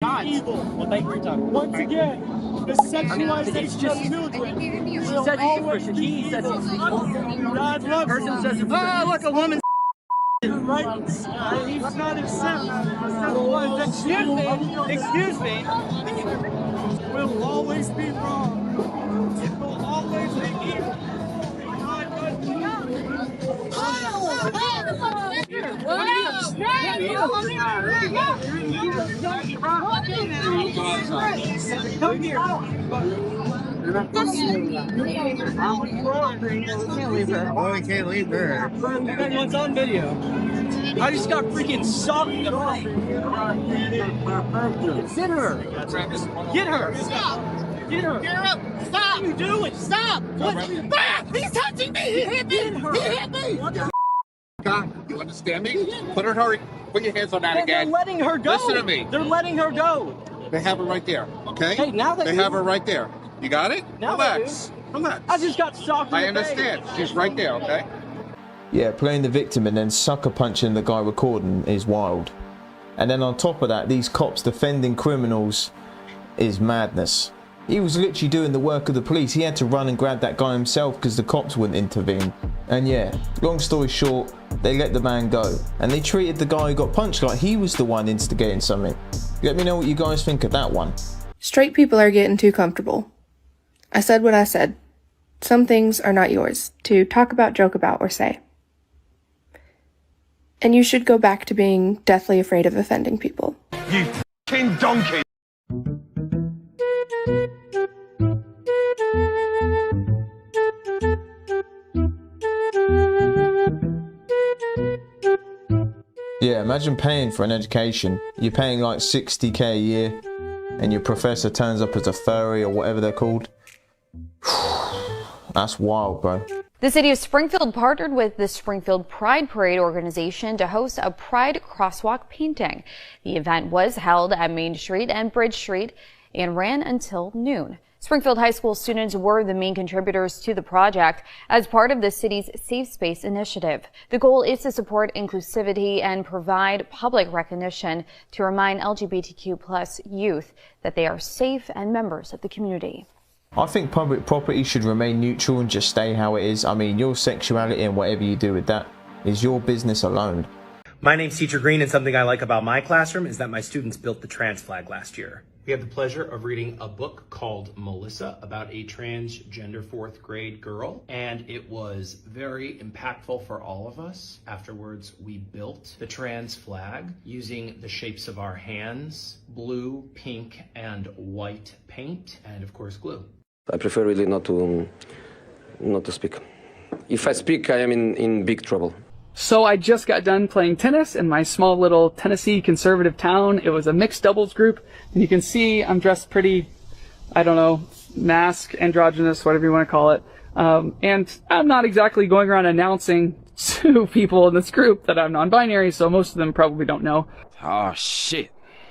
Evil. Well, thank you for your time. Once again, the sexualization of children will always be evil. God loves Person says, look, a woman. right. He's not accepted. Excuse me. Will always be wrong. It will always be evil. Come here. Oh, we can't leave her. What's on video? I just got freaking socked in the face. Get her. Get her. Stop. Get her. Get her up. Stop. What are you doing? Stop. What? He's touching me. He hit me. He hit me. God, you understand me? Put your hands on that again. They're letting her go. Listen to me. They're letting her go. They have her right there, okay? Hey, now they have her right there. You got it? Now Relax. Relax. I just got socked in I the face. understand. She's right there, okay? Yeah, playing the victim and then sucker punching the guy recording is wild. And then on top of that, these cops defending criminals is madness. He was literally doing the work of the police. He had to run and grab that guy himself because the cops wouldn't intervene. And yeah, long story short, they let the man go. And they treated the guy who got punched like he was the one instigating something. Let me know what you guys think of that one. Straight people are getting too comfortable. I said what I said. Some things are not yours to talk about, joke about, or say. And you should go back to being deathly afraid of offending people. You f***ing donkey! Yeah, imagine paying for an education. You're paying like 60k a year and your professor turns up as a furry or whatever they're called. That's wild, bro. The city of Springfield partnered with the Springfield Pride Parade organization to host a Pride crosswalk painting. The event was held at Main Street and Bridge Street and ran until noon. Springfield High School students were the main contributors to the project as part of the city's Safe Space initiative. The goal is to support inclusivity and provide public recognition to remind LGBTQ+ youth that they are safe and members of the community. I think public property should remain neutral and just stay how it is. I mean, your sexuality and whatever you do with that is your business alone. My name's Teacher Green, and something I like about my classroom is that my students built the trans flag last year. We have the pleasure of reading a book called Melissa about a transgender 4th grade girl, and it was very impactful for all of us. Afterwards, we built the trans flag using the shapes of our hands, blue, pink, and white paint, and of course glue. I prefer really not to speak. If I speak, I am in big trouble. So I just got done playing tennis in my small little Tennessee conservative town. It was a mixed doubles group, and you can see I'm dressed pretty, I don't know, mask, androgynous, whatever you want to call it. And I'm not exactly going around announcing to people in this group that I'm non-binary, so most of them probably don't know. Oh shit,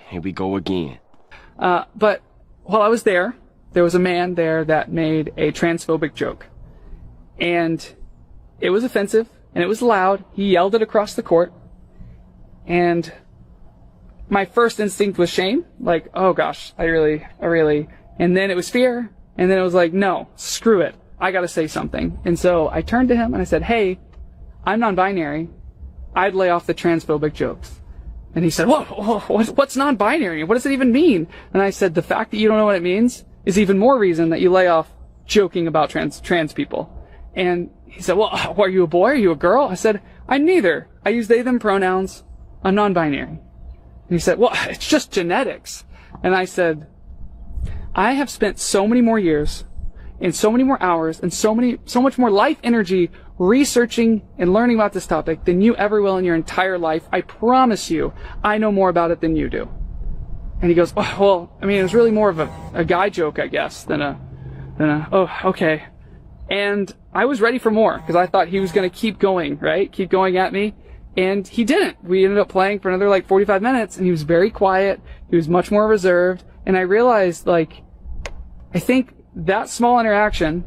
here we go again. But while I was there was a man there that made a transphobic joke. And it was offensive. And it was loud. He yelled it across the court. And my first instinct was shame. Like, oh gosh, I really. And then it was fear. And then it was like, no, screw it. I gotta say something. And so I turned to him and I said, hey, I'm non-binary. I'd lay off the transphobic jokes. And he said, whoa, what's non-binary? What does it even mean? And I said, the fact that you don't know what it means is even more reason that you lay off joking about trans people. And he said, well, are you a boy? Are you a girl? I said, I'm neither. I use they, them pronouns. I'm non-binary. And he said, well, it's just genetics. And I said, I have spent so many more years and so many more hours and so much more life energy researching and learning about this topic than you ever will in your entire life. I promise you, I know more about it than you do. And he goes, oh, well, I mean, it was really more of a guy joke, I guess, than a, oh, okay. And I was ready for more because I thought he was going to keep going, right? Keep going at me. And he didn't. We ended up playing for another 45 minutes and he was very quiet. He was much more reserved. And I realized, I think that small interaction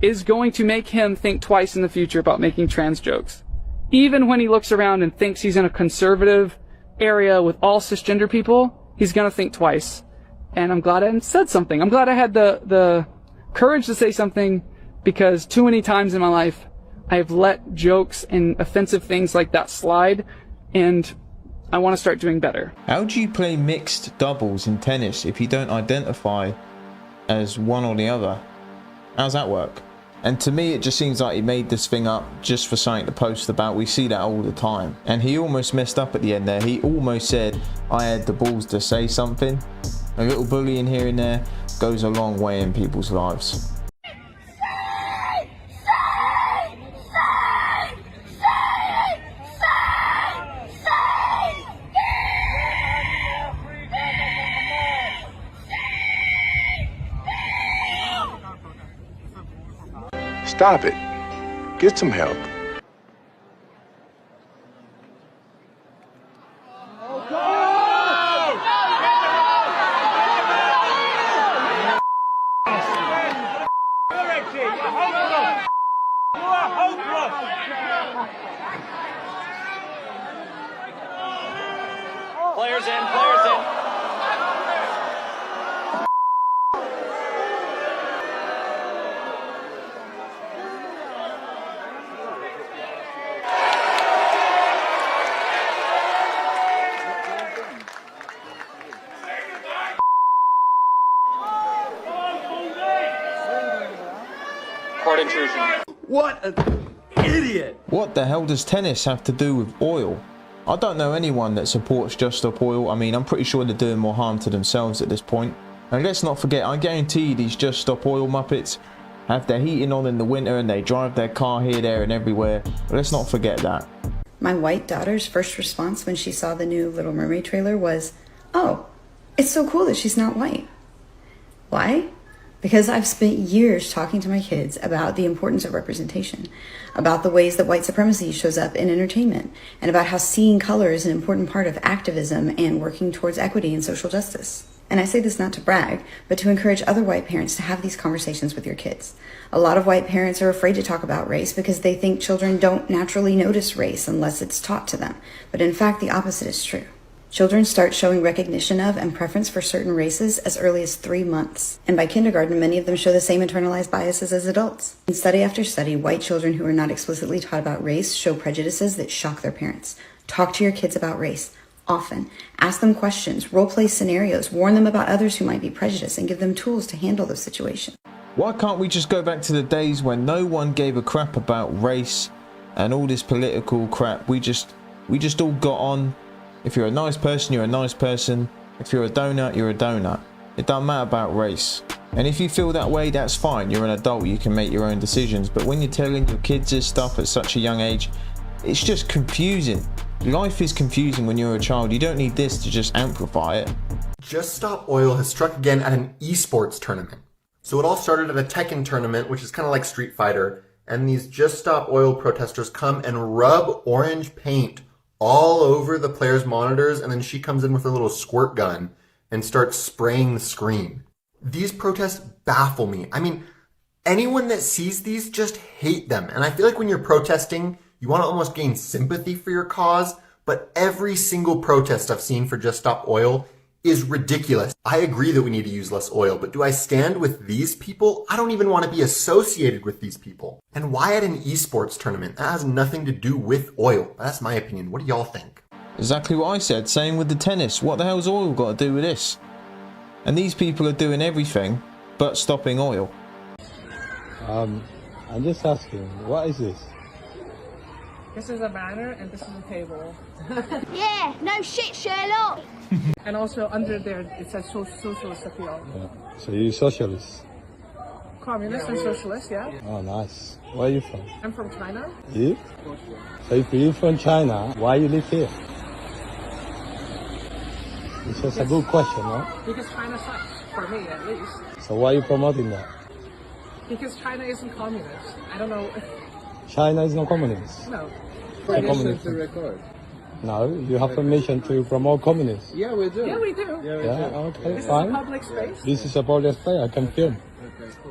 is going to make him think twice in the future about making trans jokes. Even when he looks around and thinks he's in a conservative area with all cisgender people, he's gonna think twice. And I'm glad I said something. I'm glad I had the courage to say something, because too many times in my life I've let jokes and offensive things like that slide, and I want to start doing better. How do you play mixed doubles in tennis if you don't identify as one or the other? How's that work? And to me, it just seems like he made this thing up just for something to post about. We see that all the time. And he almost messed up at the end there. He almost said, I had the balls to say something. A little bullying here and there goes a long way in people's lives. Stop it. Get some help. Players in, players in. Court intrusion. What an idiot! What the hell does tennis have to do with oil? I don't know anyone that supports Just Stop Oil. I mean, I'm pretty sure they're doing more harm to themselves at this point. And let's not forget, I guarantee these Just Stop Oil muppets have their heating on in the winter and they drive their car here, there and everywhere. But let's not forget that. My white daughter's first response when she saw the new Little Mermaid trailer was, oh, it's so cool that she's not white. Why? Because I've spent years talking to my kids about the importance of representation, about the ways that white supremacy shows up in entertainment, and about how seeing color is an important part of activism and working towards equity and social justice. And I say this not to brag, but to encourage other white parents to have these conversations with your kids. A lot of white parents are afraid to talk about race because they think children don't naturally notice race unless it's taught to them. But in fact, the opposite is true. Children start showing recognition of and preference for certain races as early as 3 months. And by kindergarten, many of them show the same internalized biases as adults. In study after study, white children who are not explicitly taught about race show prejudices that shock their parents. Talk to your kids about race often. Ask them questions, role-play scenarios, warn them about others who might be prejudiced, and give them tools to handle those situations. Why can't we just go back to the days when no one gave a crap about race and all this political crap? We just all got on. If you're a nice person, you're a nice person. If you're a donut, you're a donut. It doesn't matter about race. And if you feel that way, that's fine. You're an adult, you can make your own decisions. But when you're telling your kids this stuff at such a young age, it's just confusing. Life is confusing when you're a child. You don't need this to just amplify it. Just Stop Oil has struck again at an esports tournament. So it all started at a Tekken tournament, which is kind of like Street Fighter. And these Just Stop Oil protesters come and rub orange paint all over the players' monitors, and then she comes in with a little squirt gun and starts spraying the screen. These protests baffle me. I mean, anyone that sees these just hate them. And I feel like when you're protesting, you want to almost gain sympathy for your cause, but every single protest I've seen for Just Stop Oil is ridiculous. I agree that we need to use less oil, but do I stand with these people? I don't even want to be associated with these people. And why at an esports tournament? That has nothing to do with oil. That's my opinion. What do y'all think? Exactly what I said. Same with the tennis. What the hell's oil got to do with this? And these people are doing everything but stopping oil. I'm just asking, what is this? This is a banner and this is a table. Yeah, no shit, Sherlock. And also under there it says socialist appeal. Yeah. So you're socialist? Communist and socialist, yeah. Oh, nice. Where are you from? I'm from China. You? So if you're from China, why you live here? It's just a good question, no? Because China sucks, for me at least. So why are you promoting that? Because China isn't communist. I don't know if... China is not communist? No. Permission to record. No, you have permission to promote communists. Yeah, we do. Yeah, we do. Yeah, okay, this fine. Is a public space. This is a public space, I can film.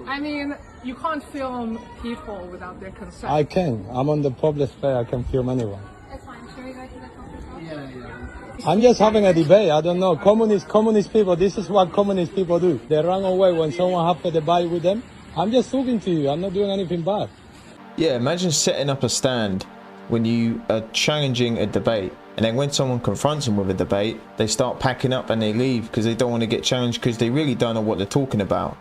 I mean, you can't film people without their consent. I can. I'm on the public space, I can film anyone. That's fine. Should we go to the coffee shop? Yeah. I'm just having a debate. I don't know. Communist people, this is what communist people do. They run away when someone have a debate with them. I'm just talking to you. I'm not doing anything bad. Yeah, imagine setting up a stand when you are challenging a debate, and then when someone confronts them with a debate, they start packing up and they leave because they don't want to get challenged because they really don't know what they're talking about.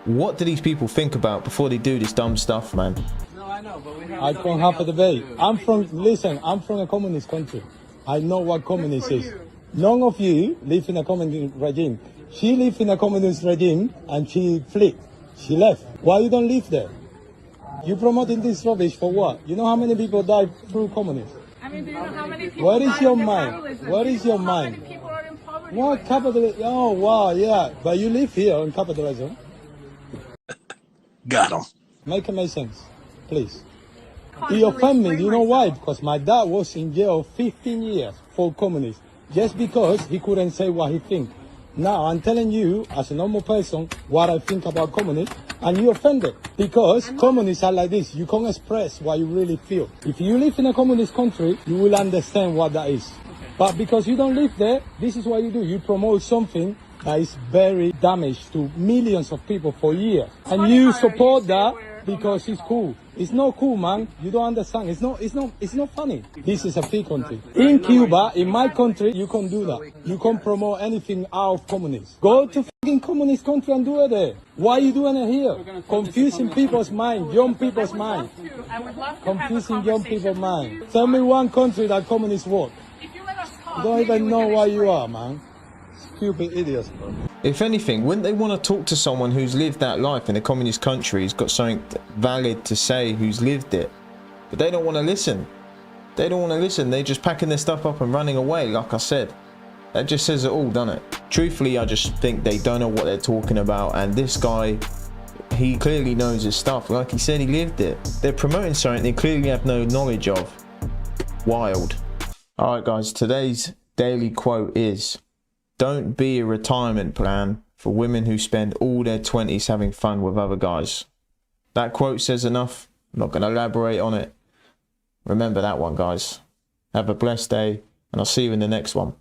What do these people think about before they do this dumb stuff, man? I can't have a debate. I'm from a communist country. I know what communist is. None of you live in a communist regime. She lived in a communist regime and she fled. She left. Why you don't live there? You promoting this rubbish for what? You know how many people died through communism? I mean, do you know how many people Where is died your through mind? capitalism? Where Do you is your know how mind? many people are in poverty What right now? capitalism? Oh, wow, yeah. But you live here in capitalism. Got him. Make it make sense, please. He offended me. You know why? Because my dad was in jail 15 years for communism, just because he couldn't say what he think. Now I'm telling you, as a normal person, what I think about communism, and you offended because communists are like this. You can't express what you really feel. If you live in a communist country, you will understand what that is. But because you don't live there, this is what you do. You promote something that is very damaged to millions of people for years, and you support that because it's cool. It's not cool, man. You don't understand. It's not funny. This is a free country. In Cuba, in my country, you can't do that. You can't promote anything out of communism. Go to fucking communist country and do it there. Why are you doing it here? Confusing people's mind, young people's mind. Confusing young people's mind. Tell me one country that communists work. You don't even know where you are, man. Stupid idiots, bro. If anything, wouldn't they want to talk to someone who's lived that life in a communist country, who's got something valid to say, who's lived it? But they don't want to listen. They don't want to listen. They're just packing their stuff up and running away, like I said. That just says it all, doesn't it? Truthfully, I just think they don't know what they're talking about. And this guy, he clearly knows his stuff. Like he said, he lived it. They're promoting something they clearly have no knowledge of. Wild. Alright guys, today's daily quote is: don't be a retirement plan for women who spend all their 20s having fun with other guys. That quote says enough. I'm not going to elaborate on it. Remember that one, guys. Have a blessed day, and I'll see you in the next one.